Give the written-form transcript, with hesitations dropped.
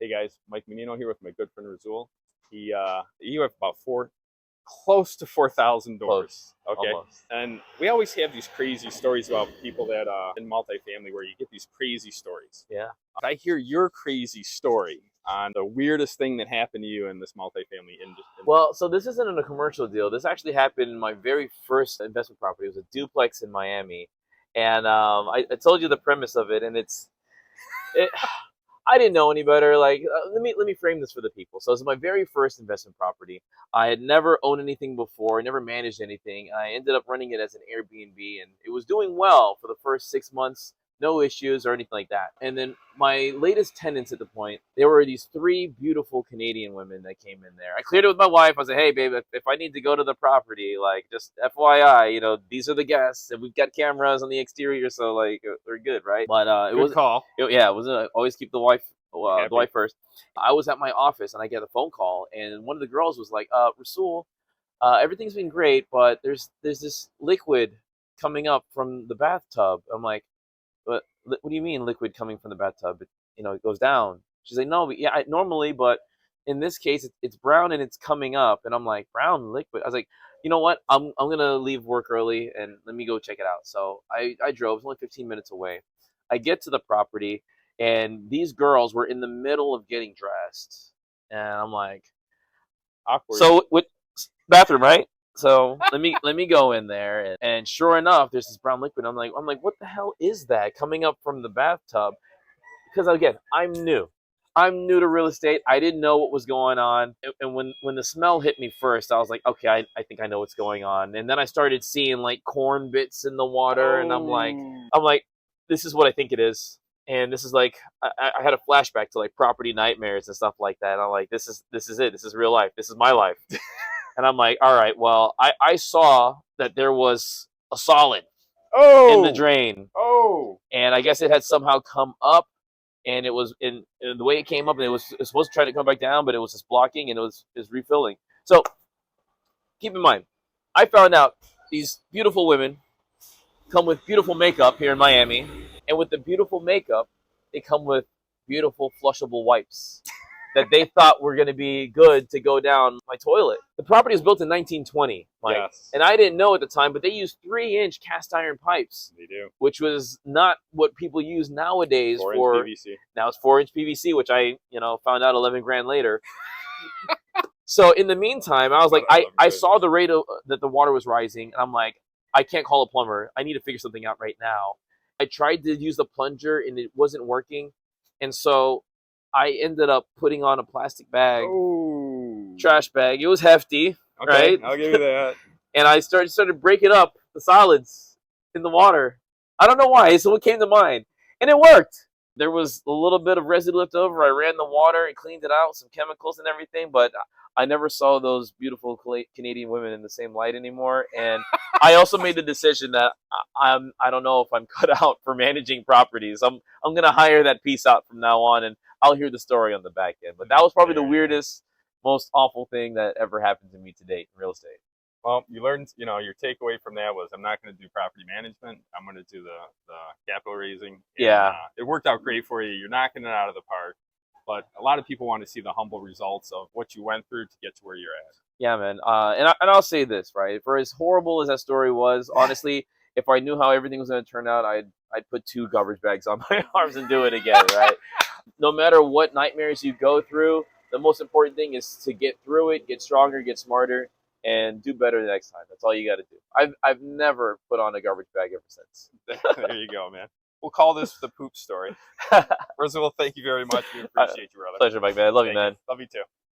Hey guys, Mike Menino here with my good friend Rasool. You have about close to 4,000 doors. Close, Okay, almost. and we always have these crazy stories about people that in multifamily where you get these crazy stories. Yeah. I hear your crazy story on the weirdest thing that happened to you in this multifamily industry. Well, so this isn't a commercial deal. This actually happened in my very first investment property. It was a duplex in Miami, and I told you the premise of it, and it. I didn't know any better. Like, let me frame this for the people. So, this is my very first investment property. I had never owned anything before, never managed anything. I ended up running it as an Airbnb, and it was doing well for the first 6 months. No issues or anything like that. And then my latest tenants at the point, there were these three beautiful Canadian women that came in there. I cleared it with my wife. I was like, hey, babe, if I need to go to the property, like, just FYI, these are the guests, and we've got cameras on the exterior, so, like, we're good, right? But it Good was call. yeah, it was always keep the Happy. wife first. I was at my office and I get a phone call, and one of the girls was like, Rasool, everything's been great, but there's this liquid coming up from the bathtub. I'm like, what do you mean liquid coming from the bathtub? It goes down. She's like, no, yeah, normally, but in this case, it's brown and it's coming up. And I'm like, brown liquid. I was like, you know what? I'm gonna leave work early and let me go check it out. So I drove. It's only 15 minutes away. I get to the property, and these girls were in the middle of getting dressed, and I'm like, Awkward. so with bathroom, right? So let me go in there, and sure enough, there's this brown liquid. I'm like, what the hell is that coming up from the bathtub? Because again, I'm new. I'm new to real estate. I didn't know what was going on, and when the smell hit me first, I was like, okay, I think I know what's going on. And then I started seeing like corn bits in the water, and I'm like, this is what I think it is. And this is like, I had a flashback to like property nightmares and stuff like that. And I'm like, this is it. This is real life. This is my life. And I'm like, all right, well, I saw that there was a solid in the drain, Oh, and I guess it had somehow come up, and it was in the way it came up, and it was supposed to try to come back down, but it was just blocking, and it was refilling. So keep in mind, I found out these beautiful women come with beautiful makeup here in Miami, and with the beautiful makeup, they come with beautiful flushable wipes that they thought were going to be good to go down my toilet. The property was built in 1920, Mike, yes. and I didn't know at the time, but they used 3-inch cast iron pipes, They do. which was not what people use nowadays. 4-inch PVC. Now it's 4-inch PVC, which I found out 11 grand later. So in the meantime, I was like, I saw the rate that the water was rising, and I'm like, I can't call a plumber. I need to figure something out right now. I tried to use the plunger, and it wasn't working, and so I ended up putting on a plastic bag, trash bag. It was hefty, Okay, right? I'll give you that. And I started breaking up the solids in the water. I don't know why. So what came to mind, and it worked. There was a little bit of residue left over. I ran the water and cleaned it out, some chemicals and everything, but I never saw those beautiful Canadian women in the same light anymore. And I also made the decision that I don't know if I'm cut out for managing properties. I'm gonna hire that piece out from now on, and I'll hear the story on the back end. But that was probably the weirdest, most awful thing that ever happened to me to date in real estate. Well, you learned, your takeaway from that was I'm not going to do property management. I'm going to do the capital raising. And, Yeah. It worked out great for you. You're knocking it out of the park. But a lot of people want to see the humble results of what you went through to get to where you're at. Yeah, man. And I'll say this, right? For as horrible as that story was, honestly, if I knew how everything was going to turn out, I'd put 2 garbage bags on my arms and do it again, right? No matter what nightmares you go through, the most important thing is to get through it, get stronger, get smarter, and do better the next time. That's all you got to do. I've never put on a garbage bag ever since. There you go, man. We'll call this the poop story. Rasool, thank you very much. We appreciate you, brother. Pleasure, Mike, man. I love you, man. Love you too.